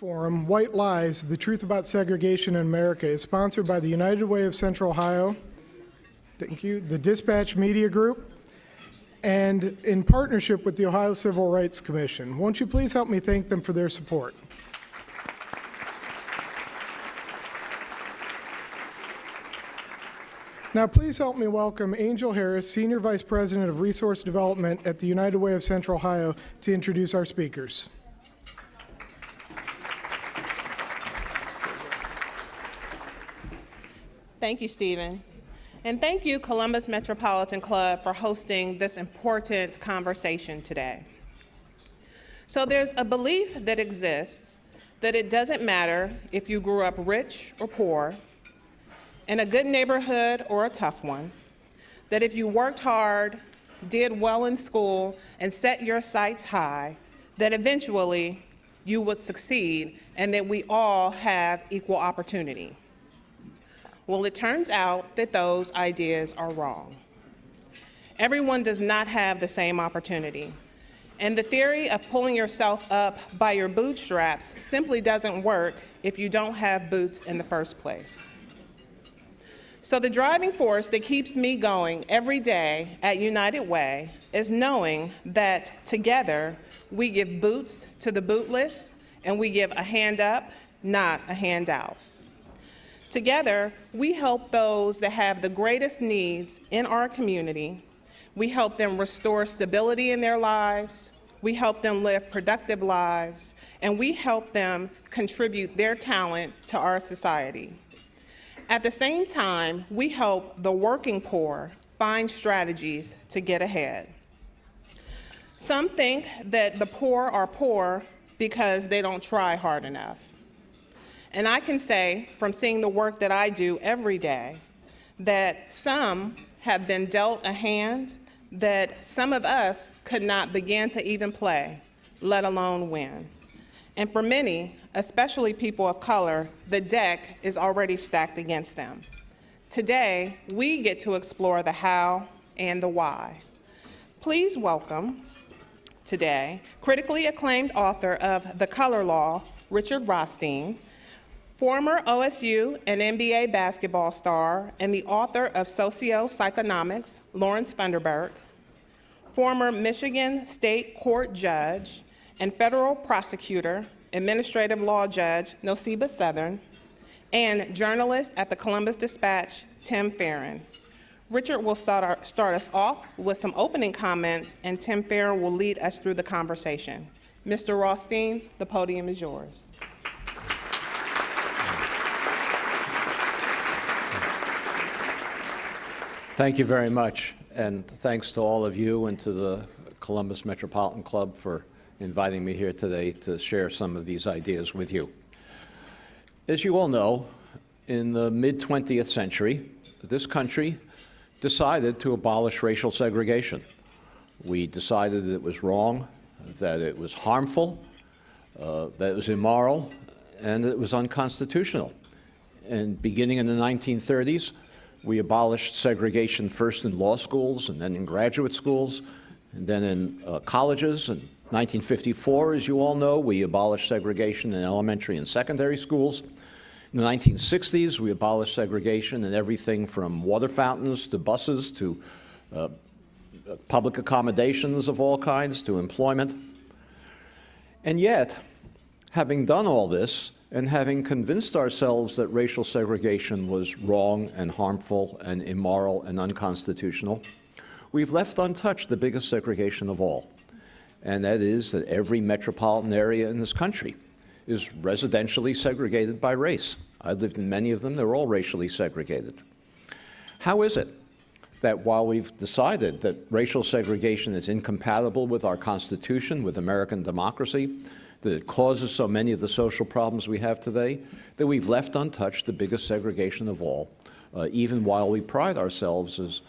forum, White Lies, The Truth About Segregation in America, is sponsored by the United Way of Central Ohio, thank you, the Dispatch Media Group, and in partnership with the Ohio Civil Rights Commission. Won't you please help me thank them for their support? Now, please help me welcome Angel Harris, Senior Vice President of Resource Development at the United Way of Central Ohio, to introduce our speakers. Thank you, Stephen. And thank you, Columbus Metropolitan Club, for hosting this important conversation today. So there's a belief that exists that it doesn't matter if you grew up rich or poor, in a good neighborhood or a tough one, that if you worked hard, did well in school, and set your sights high, that eventually you would succeed and that we all have equal opportunity. Well, it turns out that those ideas are wrong. Everyone does not have the same opportunity. And the theory of pulling yourself up by your bootstraps simply doesn't work if you don't have boots in the first place. So the driving force that keeps me going every day at United Way is knowing that together we give boots to the bootless and we give a hand up, not a handout. Together, we help those that have the greatest needs in our community. We help them restore stability in their lives. We help them live productive lives. And we help them contribute their talent to our society. At the same time, we help the working poor find strategies to get ahead. Some think that the poor are poor because they don't try hard enough. And I can say, from seeing the work that I do every day, that some have been dealt a hand that some of us could not begin to even play, let alone win. And for many, especially people of color, the deck is already stacked against them. Today, we get to explore the how and the why. Please welcome today critically acclaimed author of The Color Law, Richard Rothstein, former OSU and NBA basketball star and the author of Sociopsychonomics, Lawrence Funderburke, former Michigan State Court judge and federal prosecutor, administrative law judge, Noceeba Southern, and journalist at the Columbus Dispatch, Tim Feran. Richard will start us off with some opening comments, and Tim Feran will lead us through the conversation. Mr. Rothstein, the podium is yours. Thank you very much, and thanks to all of you and to the Columbus Metropolitan Club for inviting me here today to share some of these ideas with you. As you all know, in the mid-20th century, this country decided to abolish racial segregation. We decided that it was wrong, that it was harmful, that it was immoral, and that it was unconstitutional. And beginning in the 1930s, we abolished segregation first in law schools and then in graduate schools and then in colleges. In 1954, as you all know, we abolished segregation in elementary and secondary schools. In the 1960s, we abolished segregation in everything from water fountains to buses to public accommodations of all kinds to employment. And yet, having done all this, and having convinced ourselves that racial segregation was wrong and harmful and immoral and unconstitutional, we've left untouched the biggest segregation of all. And that is that every metropolitan area in this country is residentially segregated by race. I've lived in many of them, they're all racially segregated. How is it that while we've decided that racial segregation is incompatible with our Constitution, with American democracy, that it causes so many of the social problems we have today, that we've left untouched the biggest segregation of all, even while we pride ourselves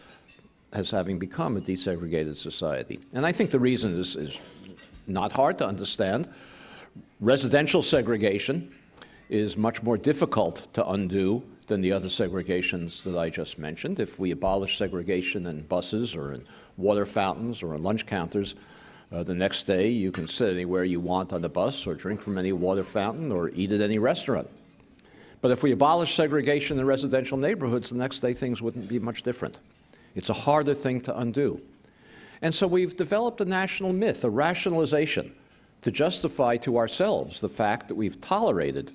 as having become a desegregated society? And I think the reason is not hard to understand. Residential segregation is much more difficult to undo than the other segregations that I just mentioned. If we abolish segregation in buses or in water fountains or in lunch counters, The next day, you can sit anywhere you want on the bus or drink from any water fountain or eat at any restaurant. But if we abolish segregation in residential neighborhoods, the next day things wouldn't be much different. It's a harder thing to undo. And so we've developed a national myth, a rationalization, to justify to ourselves the fact that we've tolerated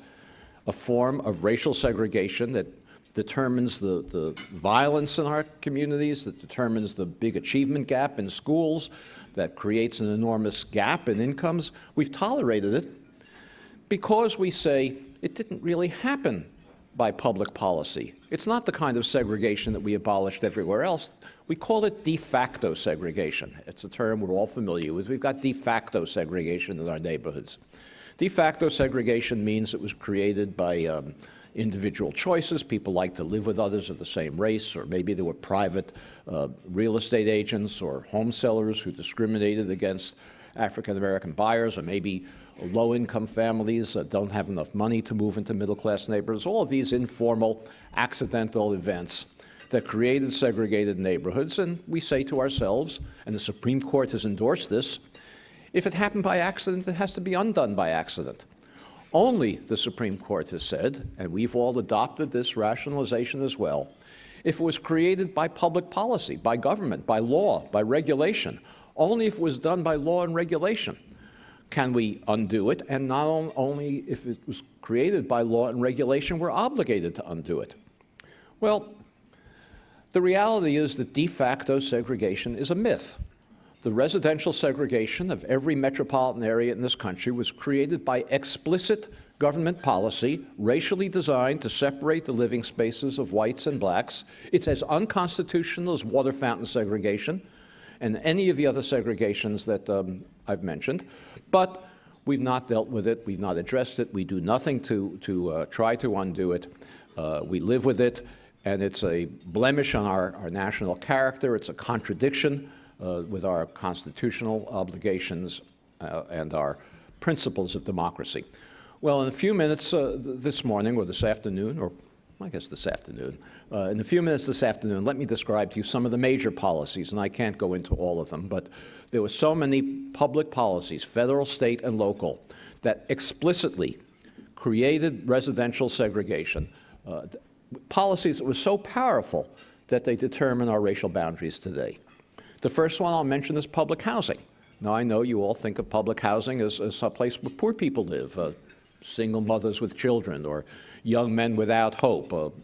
a form of racial segregation that determines the violence in our communities, that determines the big achievement gap in schools, that creates an enormous gap in incomes. We've tolerated it because we say it didn't really happen by public policy. It's not the kind of segregation that we abolished everywhere else. We call it de facto segregation. It's a term we're all familiar with. We've got de facto segregation in our neighborhoods. De facto segregation means it was created by individual choices. People like to live with others of the same race, or maybe there were private real estate agents or home sellers who discriminated against African-American buyers, or maybe low-income families that don't have enough money to move into middle-class neighborhoods. All of these informal, accidental events that created segregated neighborhoods. And we say to ourselves, and the Supreme Court has endorsed this, if it happened by accident, it has to be undone by accident. Only, the Supreme Court has said, and we've all adopted this rationalization as well, if it was created by public policy, by government, by law, by regulation, only if it was done by law and regulation can we undo it, and not only if it was created by law and regulation, we're obligated to undo it. Well, the reality is that de facto segregation is a myth. The residential segregation of every metropolitan area in this country was created by explicit government policy, racially designed to separate the living spaces of whites and blacks. It's as unconstitutional as water fountain segregation and any of the other segregations that I've mentioned. But we've not dealt with it, we've not addressed it, we do nothing to try to undo it. We live with it, and it's a blemish on our national character. It's a contradiction with our constitutional obligations and our principles of democracy. Well, in a few minutes this morning, or this afternoon, or I guess this afternoon, in a few minutes this afternoon, let me describe to you some of the major policies, and I can't go into all of them, but there were so many public policies, federal, state, and local, that explicitly created residential segregation, policies that were so powerful that they determine our racial boundaries today. The first one I'll mention is public housing. Now, I know you all think of public housing as a place where poor people live, single mothers with children, or young men without hope,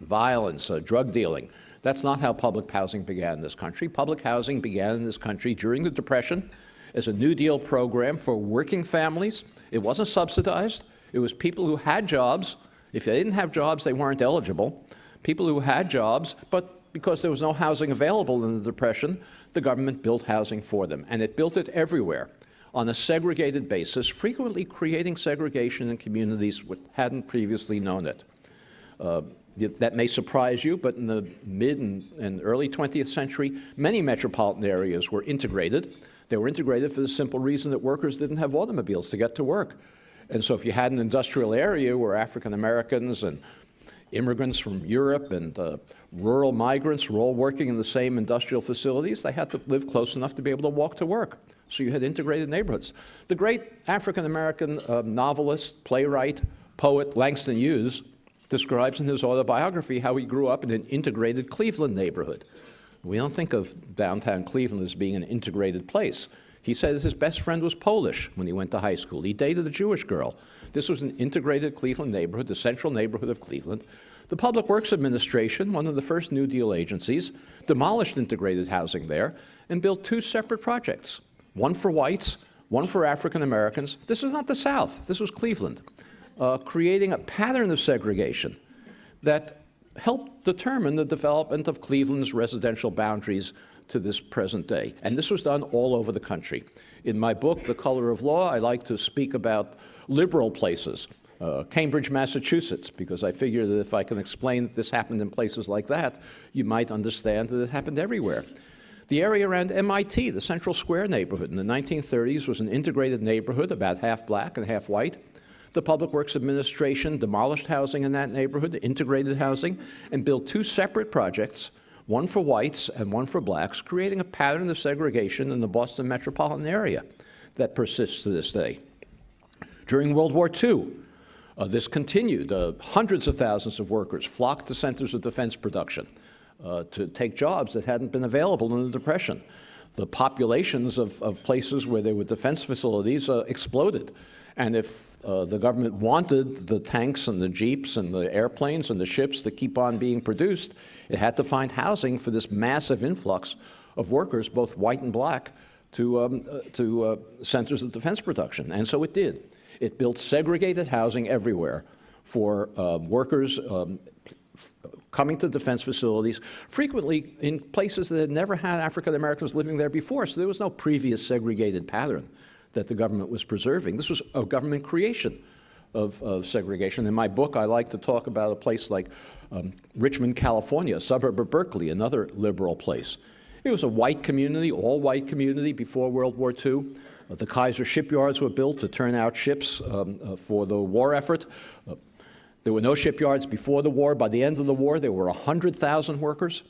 violence, drug dealing. That's not how public housing began in this country. Public housing began in this country during the Depression as a New Deal program for working families. It wasn't subsidized. It was people who had jobs. If they didn't have jobs, they weren't eligible. People who had jobs, but because there was no housing available in the Depression, the government built housing for them. And it built it everywhere on a segregated basis, frequently creating segregation in communities that hadn't previously known it. That may surprise you, but in the mid and early 20th century, many metropolitan areas were integrated. They were integrated for the simple reason that workers didn't have automobiles to get to work. And so if you had an industrial area where African Americans and immigrants from Europe and rural migrants were all working in the same industrial facilities, they had to live close enough to be able to walk to work. So you had integrated neighborhoods. The great African-American novelist, playwright, poet Langston Hughes describes in his autobiography how he grew up in an integrated Cleveland neighborhood. We don't think of downtown Cleveland as being an integrated place. He said his best friend was Polish when he went to high school. He dated a Jewish girl. This was an integrated Cleveland neighborhood, the central neighborhood of Cleveland. The Public Works Administration, one of the first New Deal agencies, demolished integrated housing there and built two separate projects, one for whites, one for African Americans. This is not the South. This was Cleveland, creating a pattern of segregation that helped determine the development of Cleveland's residential boundaries to this present day. And this was done all over the country. In my book, The Color of Law, I like to speak about liberal places, Cambridge, Massachusetts, because I figure that if I can explain that this happened in places like that, you might understand that it happened everywhere. The area around MIT, the Central Square neighborhood in the 1930s, was an integrated neighborhood, about half black and half white. The Public Works Administration demolished housing in that neighborhood, integrated housing, and built two separate projects, one for whites and one for blacks, creating a pattern of segregation in the Boston metropolitan area that persists to this day. During World War II, this continued. Hundreds of thousands of workers flocked to centers of defense production to take jobs that hadn't been available in the Depression. The populations of places where there were defense facilities exploded. And if the government wanted the tanks and the jeeps and the airplanes and the ships to keep on being produced, it had to find housing for this massive influx of workers, both white and black, to centers of defense production. And so it did. It built segregated housing everywhere for workers coming to defense facilities, frequently in places that had never had African Americans living there before. So there was no previous segregated pattern that the government was preserving. This was a government creation of segregation. In my book, I like to talk about a place like Richmond, California, a suburb of Berkeley, another liberal place. It was a white community, all white community before World War II. The Kaiser shipyards were built to turn out ships for the war effort. There were no shipyards before the war. By the end of the war, there were 100,000 workers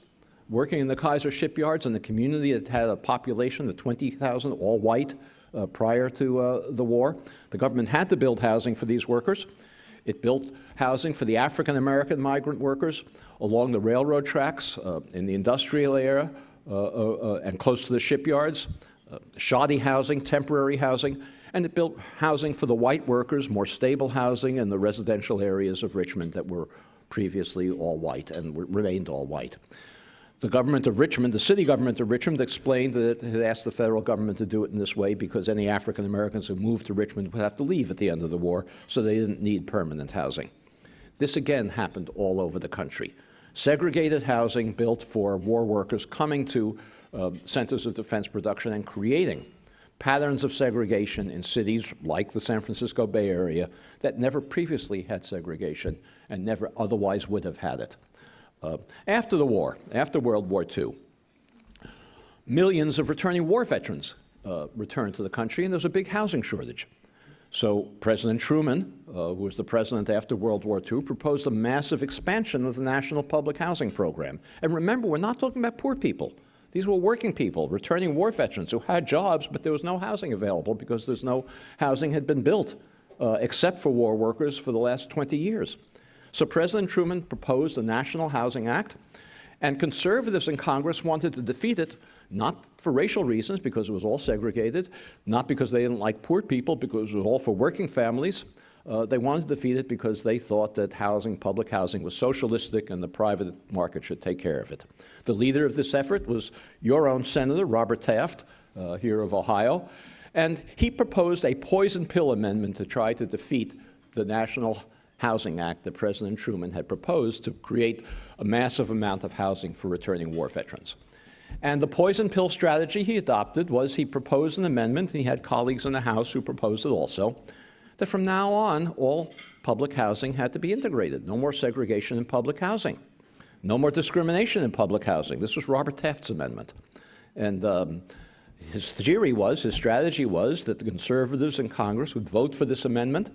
working in the Kaiser shipyards, and the community that had a population of 20,000, all white, prior to the war. The government had to build housing for these workers. It built housing for the African-American migrant workers along the railroad tracks, in the industrial area, and close to the shipyards. Shoddy housing, temporary housing, and it built housing for the white workers, more stable housing in the residential areas of Richmond that were previously all white and remained all white. The government of Richmond, the city government of Richmond, explained that it had asked the federal government to do it in this way because any African Americans who moved to Richmond would have to leave at the end of the war, so they didn't need permanent housing. This again happened all over the country. Segregated housing built for war workers coming to centers of defense production and creating patterns of segregation in cities like the San Francisco Bay Area that never previously had segregation and never otherwise would have had it. After the war, after World War II, millions of returning war veterans returned to the country, and there was a big housing shortage. So President Truman, who was the president after World War II, proposed a massive expansion of the National Public Housing Program. And remember, we're not talking about poor people. These were working people, returning war veterans who had jobs, but there was no housing available because there's no housing had been built, except for war workers for the last 20 years. So President Truman proposed the National Housing Act, and conservatives in Congress wanted to defeat it, not for racial reasons, because it was all segregated, not because they didn't like poor people, because it was all for working families. They wanted to defeat it because they thought that housing, public housing, was socialistic and the private market should take care of it. The leader of this effort was your own Senator, Robert Taft, here of Ohio, and he proposed a poison pill amendment to try to defeat the National Housing Act that President Truman had proposed to create a massive amount of housing for returning war veterans. And the poison pill strategy he adopted was he proposed an amendment, and he had colleagues in the House who proposed it also, that from now on, all public housing had to be integrated. No more segregation in public housing. No more discrimination in public housing. This was Robert Taft's amendment. And his theory was, his strategy was that the conservatives in Congress would vote for this amendment.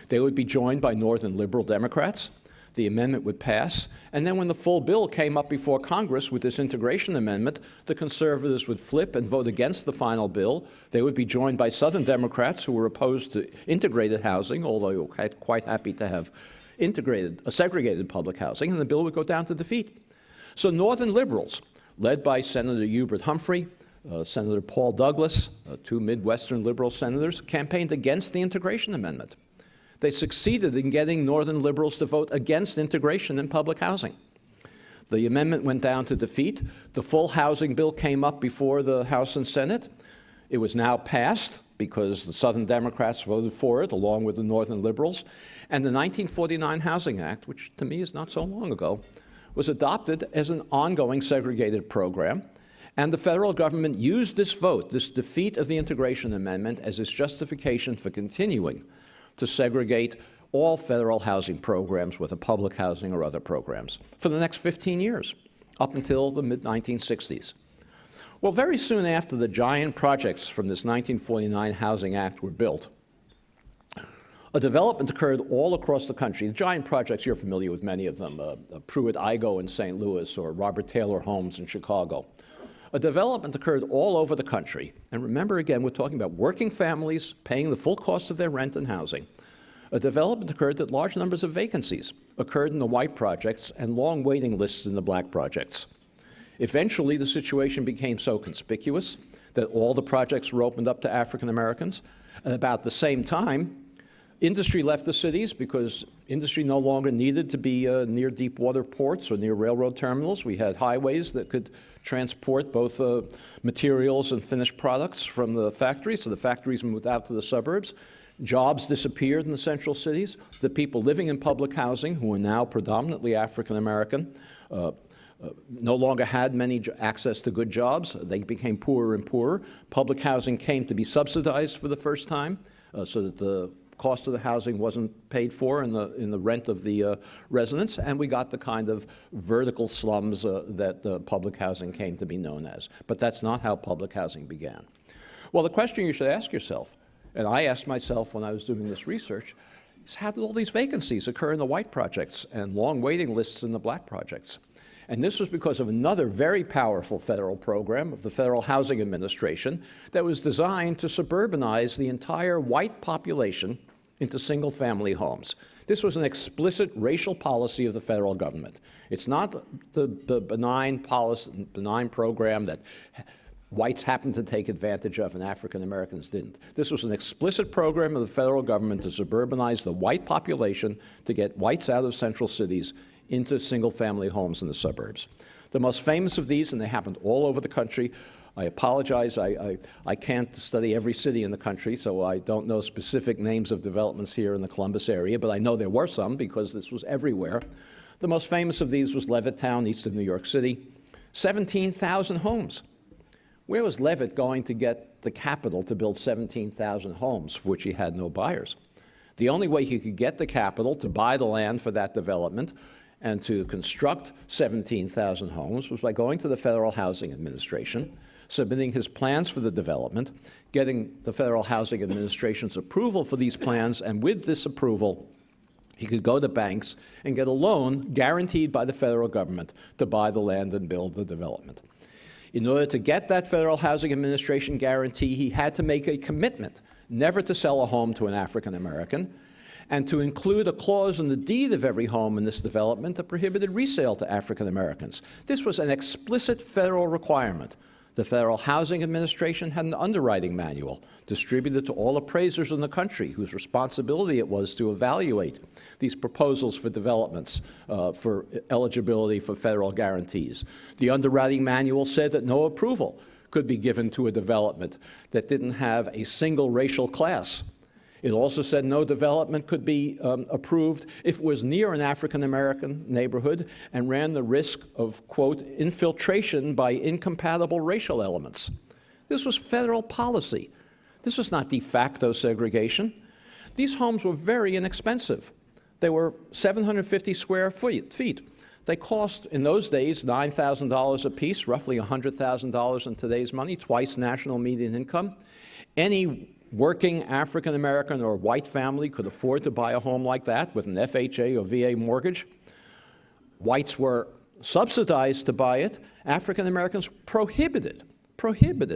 They would be joined by Northern liberal Democrats. The amendment would pass. And then when the full bill came up before Congress with this integration amendment, the conservatives would flip and vote against the final bill. They would be joined by Southern Democrats who were opposed to integrated housing, although they were quite happy to have segregated public housing, and the bill would go down to defeat. So Northern liberals, led by Senator Hubert Humphrey, Senator Paul Douglas, two Midwestern liberal senators, campaigned against the integration amendment. They succeeded in getting Northern liberals to vote against integration in public housing. The amendment went down to defeat. The full housing bill came up before the House and Senate. It was now passed because the Southern Democrats voted for it, along with the Northern liberals. And the 1949 Housing Act, which to me is not so long ago, was adopted as an ongoing segregated program. And the federal government used this vote, this defeat of the integration amendment, as its justification for continuing to segregate all federal housing programs, whether public housing or other programs, for the next 15 years, up until the mid-1960s. Well, very soon after the giant projects from this 1949 Housing Act were built, A development occurred all across the country. The giant projects, you're familiar with many of them, Pruitt-Igoe in St. Louis or Robert Taylor Homes in Chicago. A development occurred all over the country. And remember, again, we're talking about working families paying the full cost of their rent and housing. A development occurred that large numbers of vacancies occurred in the white projects and long waiting lists in the black projects. Eventually, the situation became so conspicuous that all the projects were opened up to African Americans. At about the same time, industry left the cities because industry no longer needed to be near deep water ports or near railroad terminals. We had highways that could transport both materials and finished products from the factories, so the factories moved out to the suburbs. Jobs disappeared in the central cities. The people living in public housing, who are now predominantly African American, no longer had many access to good jobs. They became poorer and poorer. Public housing came to be subsidized for the first time, so that the cost of the housing wasn't paid for in the rent of the residents, and we got the kind of vertical slums that public housing came to be known as. But that's not how public housing began. Well, the question you should ask yourself, and I asked myself when I was doing this research, is how did all these vacancies occur in the white projects and long waiting lists in the black projects? And this was because of another very powerful federal program of the Federal Housing Administration that was designed to suburbanize the entire white population into single-family homes. This was an explicit racial policy of the federal government. It's not the benign program that whites happened to take advantage of and African Americans didn't. This was an explicit program of the federal government to suburbanize the white population, to get whites out of central cities into single-family homes in the suburbs. The most famous of these, and they happened all over the country. I apologize, I can't study every city in the country, so I don't know specific names of developments here in the Columbus area, but I know there were some because this was everywhere. The most famous of these was Levittown, east of New York City. 17,000 homes. Where was Levitt going to get the capital to build 17,000 homes for which he had no buyers? The only way he could get the capital to buy the land for that development and to construct 17,000 homes was by going to the Federal Housing Administration, submitting his plans for the development, getting the Federal Housing Administration's approval for these plans, and with this approval, he could go to banks and get a loan guaranteed by the federal government to buy the land and build the development. In order to get that Federal Housing Administration guarantee, he had to make a commitment never to sell a home to an African American, and to include a clause in the deed of every home in this development that prohibited resale to African Americans. This was an explicit federal requirement. The Federal Housing Administration had an underwriting manual distributed to all appraisers in the country whose responsibility it was to evaluate these proposals for developments for eligibility for federal guarantees. The underwriting manual said that no approval could be given to a development that didn't have a single racial class. It also said no development could be approved if it was near an African-American neighborhood and ran the risk of, quote, infiltration by incompatible racial elements. This was federal policy. This was not de facto segregation. These homes were very inexpensive. They were 750 square feet. They cost, in those days, $9,000 apiece, roughly $100,000 in today's money, twice national median income. Any working African American or white family could afford to buy a home like that with an FHA or VA mortgage. Whites were subsidized to buy it. African Americans prohibited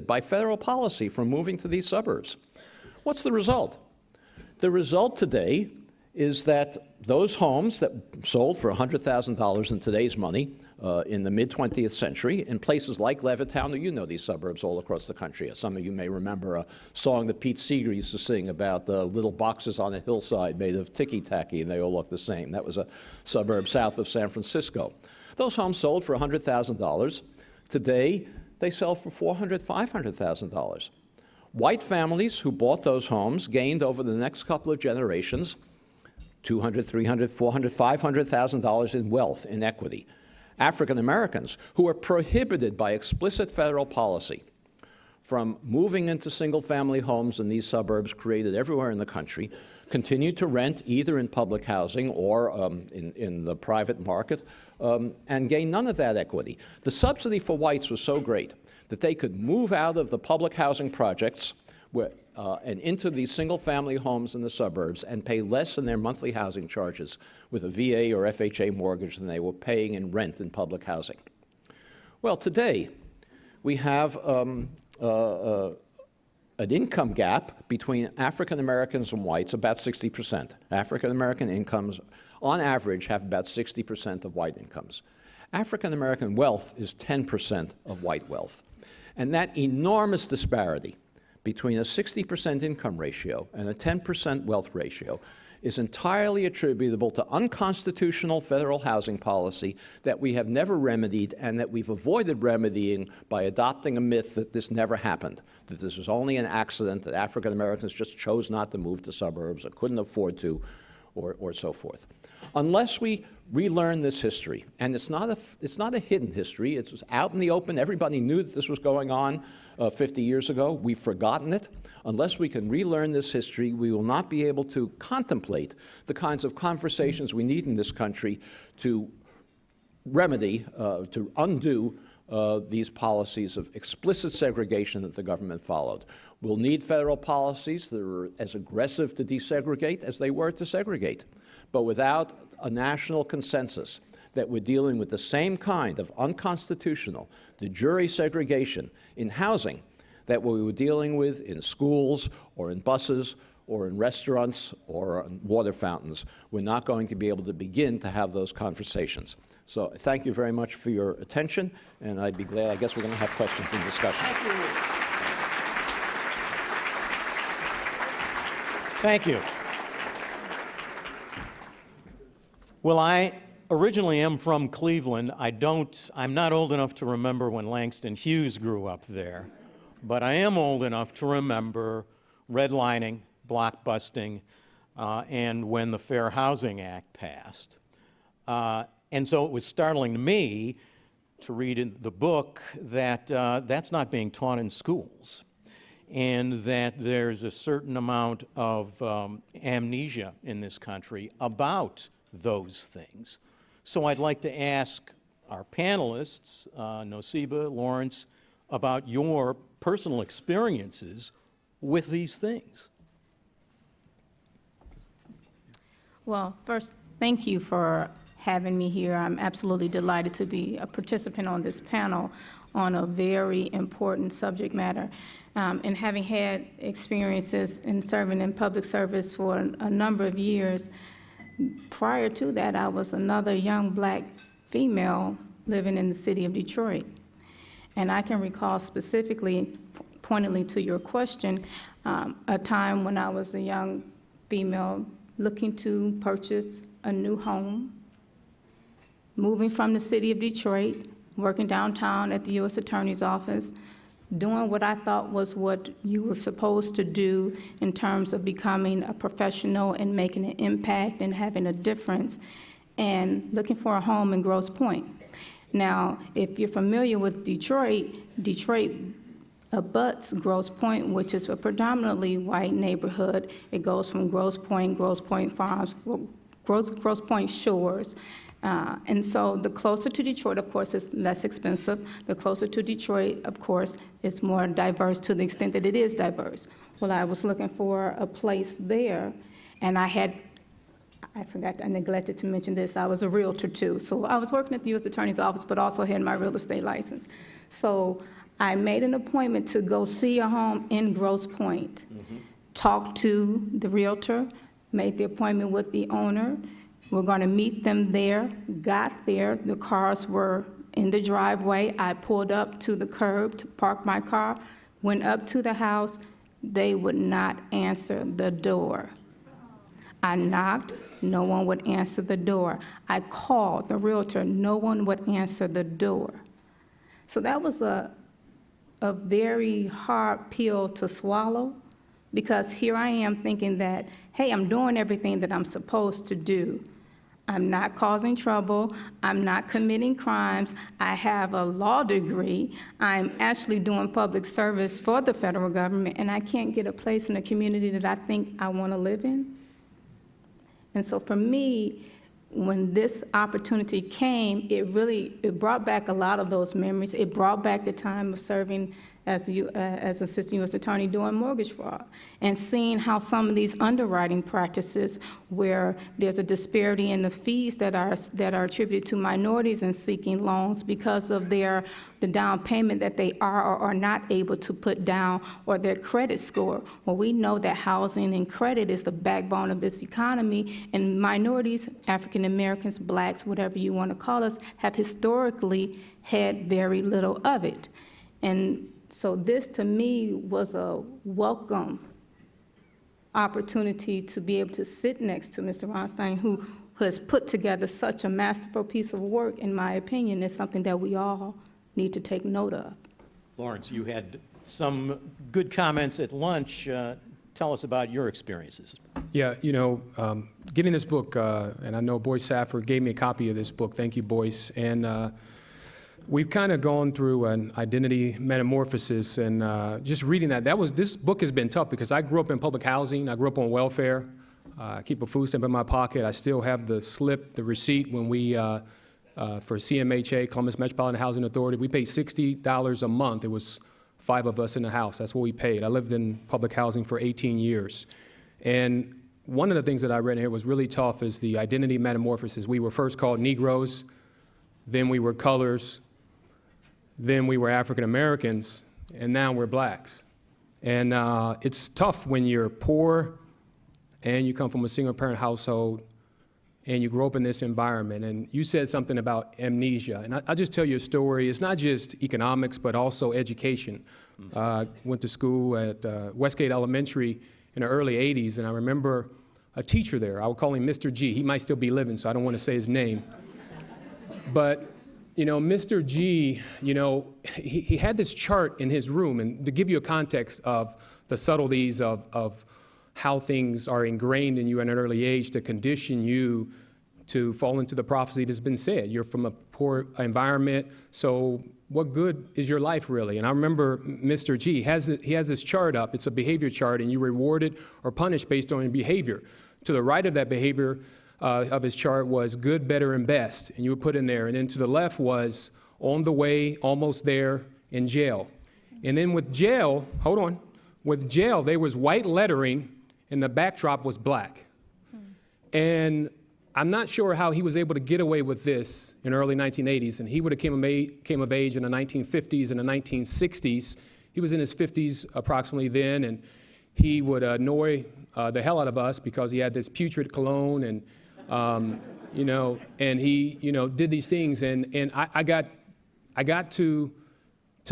by federal policy from moving to these suburbs. What's the result? The result today is that those homes that sold for $100,000 in today's money in the mid-20th century in places like Levittown, you know these suburbs all across the country. Some of you may remember a song that Pete Seeger used to sing about little boxes on a hillside made of ticky-tacky, and they all look the same. That was a suburb south of San Francisco. Those homes sold for $100,000. Today, they sell for $400,000, $500,000. White families who bought those homes gained over the next couple of generations $200,000, $300,000, $400,000, $500,000 in wealth, in equity. African Americans, who were prohibited by explicit federal policy from moving into single-family homes in these suburbs created everywhere in the country, continued to rent either in public housing or in the private market and gained none of that equity. The subsidy for whites was so great that they could move out of the public housing projects and into these single-family homes in the suburbs and pay less in their monthly housing charges with a VA or FHA mortgage than they were paying in rent in public housing. Well, today we have an income gap between African Americans and whites about 60%. African American incomes, on average, have about 60% of white incomes. African American wealth is 10% of white wealth. And that enormous disparity between a 60% income ratio and a 10% wealth ratio is entirely attributable to unconstitutional federal housing policy that we have never remedied and that we've avoided remedying by adopting a myth that this never happened, that this was only an accident, that African Americans just chose not to move to suburbs or couldn't afford to, or so forth. Unless we relearn this history, and it's not a hidden history, it was out in the open, everybody knew that this was going on 50 years ago, we've forgotten it. Unless we can relearn this history, we will not be able to contemplate the kinds of conversations we need in this country to remedy, to undo these policies of explicit segregation that the government followed. We'll need federal policies that are as aggressive to desegregate as they were to segregate. But without a national consensus that we're dealing with the same kind of unconstitutional, de jure segregation in housing that we were dealing with in schools or in buses or in restaurants or on water fountains, we're not going to be able to begin to have those conversations. So thank you very much for your attention, and I'd be glad, I guess we're going to have questions and discussion. Thank you. Well, I originally am from Cleveland. I'm not old enough to remember when Langston Hughes grew up there, but I am old enough to remember redlining, blockbusting, and when the Fair Housing Act passed. And so it was startling to me to read in the book that that's not being taught in schools, and that there's a certain amount of amnesia in this country about those things. So I'd like to ask our panelists, Noceeba, Lawrence, about your personal experiences with these things. Well, first, thank you for having me here. I'm absolutely delighted to be a participant on this panel on a very important subject matter. And having had experiences in serving in public service for a number of years, prior to that, I was another young black female living in the city of Detroit. And I can recall specifically, pointedly to your question, a time when I was a young female looking to purchase a new home, moving from the city of Detroit, working downtown at the U.S. Attorney's Office, doing what I thought was what you were supposed to do in terms of becoming a professional and making an impact and having a difference, and looking for a home in Grosse Pointe. Now, if you're familiar with Detroit, Detroit abuts Grosse Pointe, which is a predominantly white neighborhood. It goes from Grosse Pointe Farms, Grosse Pointe Shores. And so the closer to Detroit, of course, is less expensive. The closer to Detroit, of course, is more diverse to the extent that it is diverse. Well, I was looking for a place there, and I neglected to mention this, I was a realtor too. So I was working at the U.S. Attorney's Office, but also had my real estate license. So I made an appointment to go see a home in Grosse Pointe, talked to the realtor, made the appointment with the owner. We're going to meet them there. Got there, the cars were in the driveway. I pulled up to the curb to park my car, went up to the house. They would not answer the door. I knocked, no one would answer the door. I called the realtor, no one would answer the door. So that was a very hard pill to swallow, because here I am thinking that, hey, I'm doing everything that I'm supposed to do. I'm not causing trouble. I'm not committing crimes. I have a law degree. I'm actually doing public service for the federal government, and I can't get a place in the community that I think I want to live in. And so for me, when this opportunity came, it brought back a lot of those memories. It brought back the time of serving as assistant U.S. attorney doing mortgage fraud, and seeing how some of these underwriting practices where there's a disparity in the fees that are attributed to minorities in seeking loans because of the down payment that they are or are not able to put down, or their credit score. Well, we know that housing and credit is the backbone of this economy, and minorities, African Americans, blacks, whatever you want to call us, have historically had very little of it. And so this, to me, was a welcome opportunity to be able to sit next to Mr. Rothstein, who has put together such a masterful piece of work. In my opinion, it's something that we all need to take note of. Lawrence, you had some good comments at lunch. Tell us about your experiences. Yeah, getting this book, and I know Boyce Safford gave me a copy of this book. Thank you, Boyce. And we've kind of gone through an identity metamorphosis, and just reading this book has been tough because I grew up in public housing. I grew up on welfare. I keep a food stamp in my pocket. I still have the slip, the receipt when we, for CMHA, Columbus Metropolitan Housing Authority, we paid $60 a month. It was 5 of us in the house. That's what we paid. I lived in public housing for 18 years. And one of the things that I read here was really tough is the identity metamorphosis. We were first called Negroes, then we were colors, then we were African Americans, and now we're blacks. And it's tough when you're poor and you come from a single parent household and you grow up in this environment. And you said something about amnesia. And I'll just tell you a story. It's not just economics, but also education. Went to school at Westgate Elementary in the early 80s, and I remember a teacher there. I would call him Mr. G. He might still be living, so I don't want to say his name. But Mr. G, he had this chart in his room, and to give you a context of the subtleties of how things are ingrained in you at an early age to condition you to fall into the prophecy that's been said. You're from a poor environment, so what good is your life really? And I remember Mr. G, he has this chart up. It's a behavior chart, and you rewarded or punished based on your behavior. To the right of that behavior of his chart was good, better, and best, and you would put in there. And then to the left was on the way, almost there, in jail. And then with jail, there was white lettering, and the backdrop was black. And I'm not sure how he was able to get away with this in the early 1980s, and he would have came of age in the 1950s and the 1960s. He was in his 50s approximately then, and he would annoy the hell out of us because he had this putrid cologne, and and he did these things, and I got to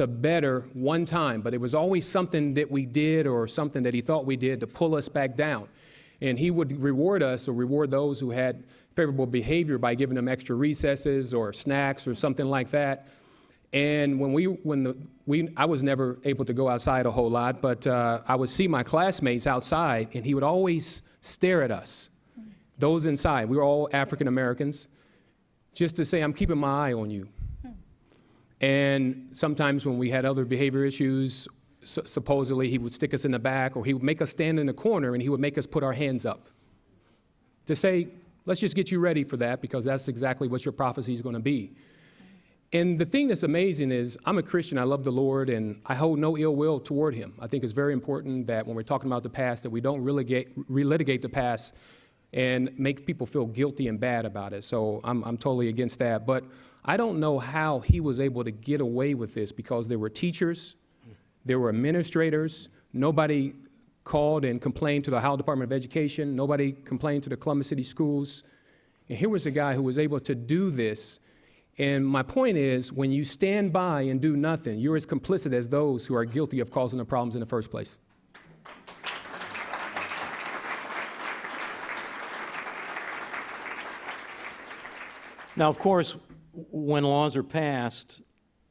better one time, but it was always something that we did or something that he thought we did to pull us back down. And he would reward us or reward those who had favorable behavior by giving them extra recesses or snacks or something like that. And I was never able to go outside a whole lot, but I would see my classmates outside, and he would always stare at us, those inside. We were all African Americans, just to say, I'm keeping my eye on you. And sometimes when we had other behavior issues, supposedly he would stick us in the back, or he would make us stand in the corner, and he would make us put our hands up to say, let's just get you ready for that, because that's exactly what your prophecy is going to be. And the thing that's amazing is I'm a Christian, I love the Lord, and I hold no ill will toward him. I think it's very important that when we're talking about the past, that we don't relitigate the past and make people feel guilty and bad about it. So I'm totally against that. But I don't know how he was able to get away with this, because there were teachers, there were administrators, nobody called and complained to the Ohio Department of Education, nobody complained to the Columbus City Schools. And here was a guy who was able to do this. And my point is, when you stand by and do nothing, you're as complicit as those who are guilty of causing the problems in the first place. Now, of course, when laws are passed,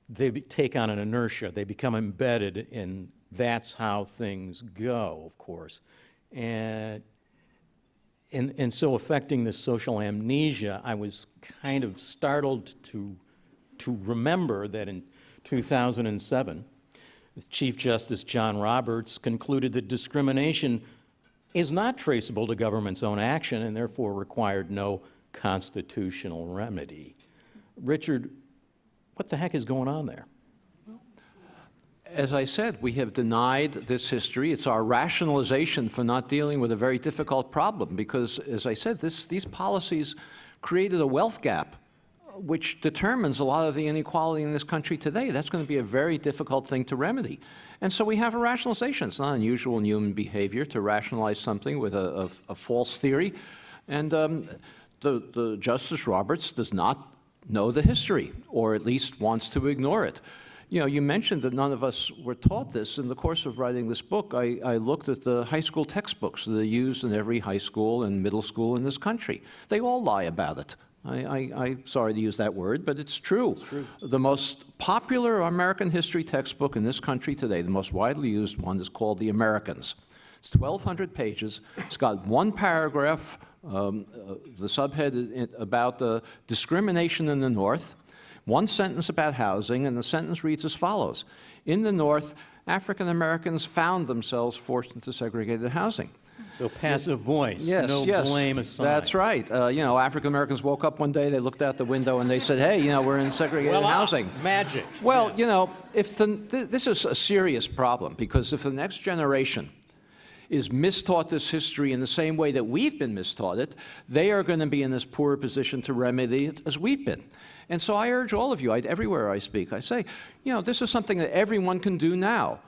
they take on an inertia. They become embedded, and that's how things go, of course. And so affecting this social amnesia, I was kind of startled to remember that in 2007, Chief Justice John Roberts concluded that discrimination is not traceable to government's own action and therefore required no constitutional remedy. Richard, what the heck is going on there? as I said, we have denied this history. It's our rationalization for not dealing with a very difficult problem because, as I said, these policies created a wealth gap which determines a lot of the inequality in this country today. That's going to be a very difficult thing to remedy. And so we have a rationalization. It's not unusual in human behavior to rationalize something with a false theory. And the Justice Roberts does not know the history, or at least wants to ignore it. You know, you mentioned that none of us were taught this. In the course of writing this book, I looked at the high school textbooks that are used in every high school and middle school in this country. They all lie about it. I'm sorry to use that word, but it's true. It's true. The most popular American history textbook in this country today, the most widely used one, is called The Americans. It's 1,200 pages. It's got one paragraph, the subhead about the discrimination in the North, one sentence about housing, and the sentence reads as follows. In the North, African Americans found themselves forced into segregated housing. So passive voice, yes, no yes, blame assigned. That's right. You know, African Americans woke up one day, they looked out the window, and they said, hey, you know, we're in segregated housing. Magic. Well, yes. you know, if this is a serious problem, because if the next generation is mistaught this history in the same way that we've been mistaught it, they are going to be in as poor a position to remedy it as we've been. And so I urge all of you, everywhere I speak, I say, you know, this is something that everyone can do now.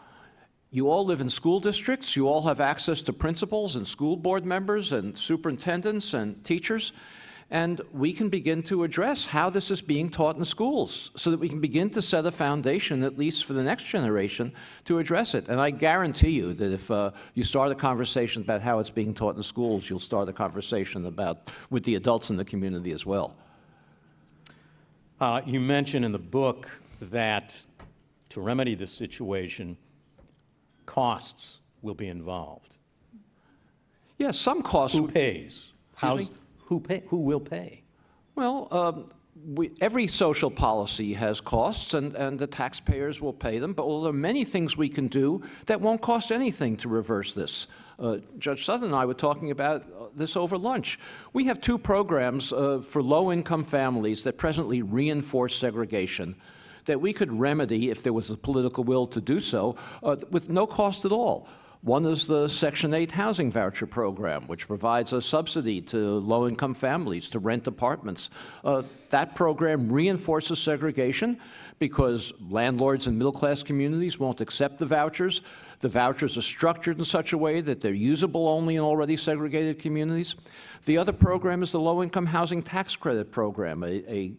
You all live in school districts. You all have access to principals and school board members and superintendents and teachers. And we can begin to address how this is being taught in schools so that we can begin to set a foundation, at least for the next generation, to address it. And I guarantee you that if you start a conversation about how it's being taught in schools, you'll start a conversation with the adults in the community as well. You mention in the book that to remedy this situation, costs will be involved. Yes, some costs. Who pays? Excuse me? Who will pay? Well, every social policy has costs, and the taxpayers will pay them. But there are many things we can do that won't cost anything to reverse this. Judge Southern and I were talking about this over lunch. We have two programs for low-income families that presently reinforce segregation that we could remedy if there was a political will to do so with no cost at all. One is the Section 8 housing voucher program, which provides a subsidy to low-income families to rent apartments. That program reinforces segregation because landlords in middle-class communities won't accept the vouchers. The vouchers are structured in such a way that they're usable only in already segregated communities. The other program is the Low-Income Housing Tax Credit Program, a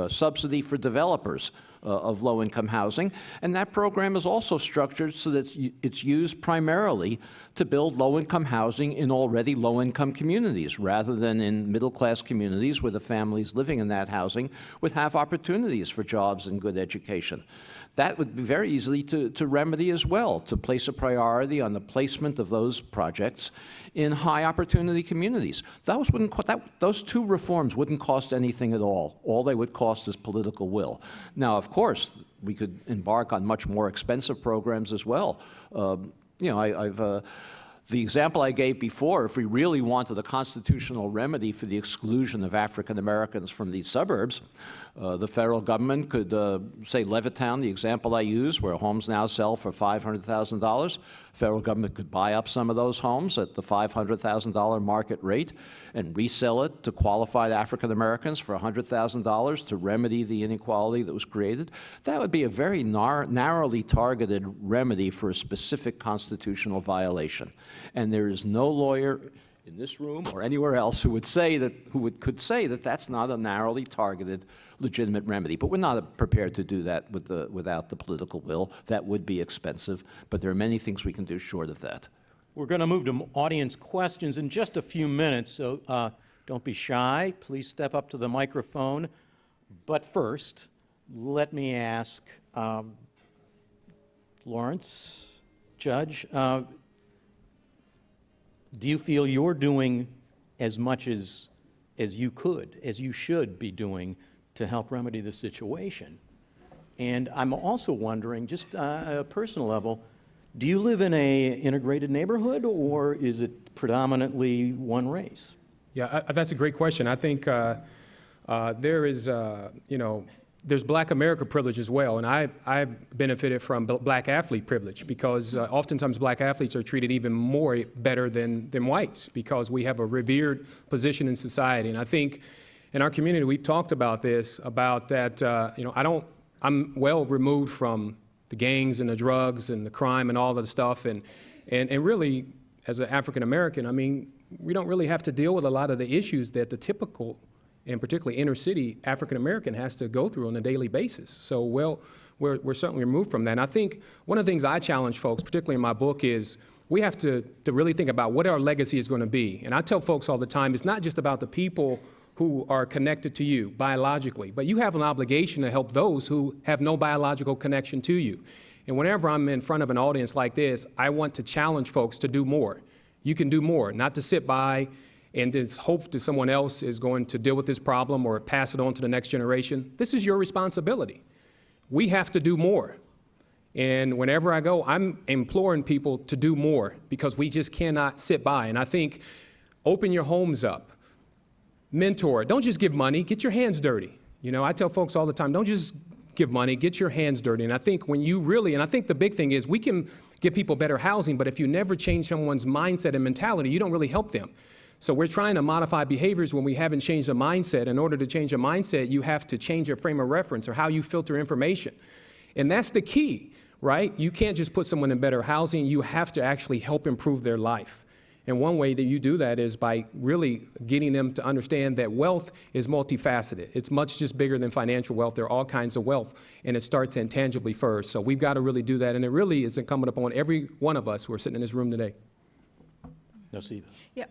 subsidy for developers of low-income housing. And that program is also structured so that it's used primarily to build low-income housing in already low-income communities, rather than in middle-class communities where the families living in that housing would have opportunities for jobs and good education. That would be very easily to remedy as well, to place a priority on the placement of those projects in high-opportunity communities. Those two reforms wouldn't cost anything at all. All they would cost is political will. Now, of course, we could embark on much more expensive programs as well. You know, the example I gave before, if we really wanted a constitutional remedy for the exclusion of African Americans from these suburbs, the federal government could, say Levittown, the example I use, where homes now sell for $500,000. Federal government could buy up some of those homes at the $500,000 market rate and resell it to qualified African Americans for $100,000 to remedy the inequality that was created. That would be a very narrowly targeted remedy for a specific constitutional violation. And there is no lawyer in this room or anywhere else who could say that that's not a narrowly targeted legitimate remedy. But we're not prepared to do that without the political will. That would be expensive, but there are many things we can do short of that. We're going to move to audience questions in just a few minutes, so don't be shy. Please step up to the microphone. But first, let me ask Lawrence, Judge, do you feel you're doing as much as you should be doing to help remedy the situation? And I'm also wondering, just at a personal level, do you live in a integrated neighborhood, or is it predominantly one race? Yeah, that's a great question. I think there is, you know, there's Black America privilege as well, and I benefited from Black athlete privilege because oftentimes Black athletes are treated even more better than whites because we have a revered position in society. And I think in our community we've talked about this, about that. I'm well removed from the gangs and the drugs and the crime and all of the stuff, and really, as an African American, I mean, we don't really have to deal with a lot of the issues that the typical, and particularly inner city African American, has to go through on a daily basis. So, well, we're certainly removed from that. And I think one of the things I challenge folks, particularly in my book, is we have to really think about what our legacy is going to be. And I tell folks all the time, it's not just about the people who are connected to you biologically, but you have an obligation to help those who have no biological connection to you. And whenever I'm in front of an audience like this, I want to challenge folks to do more. You can do more, not to sit by and just hope that someone else is going to deal with this problem or pass it on to the next generation. This is your responsibility. We have to do more. And whenever I go, I'm imploring people to do more because we just cannot sit by. And I think open your homes up. Mentor. Don't just give money. Get your hands dirty. You know, I tell folks all the time, don't just give money. Get your hands dirty. And I think when you really, and I think the big thing is we can give people better housing, but if you never change someone's mindset and mentality, you don't really help them. So we're trying to modify behaviors when we haven't changed a mindset. In order to change a mindset, you have to change your frame of reference or how you filter information. And that's the key, right? You can't just put someone in better housing. You have to actually help improve their life. And one way that you do that is by really getting them to understand that wealth is multifaceted. It's much just bigger than financial wealth. There are all kinds of wealth, and it starts intangibly first. So we've got to really do that, and it really is incumbent upon every one of us who are sitting in this room today. Noceeba. Yeah,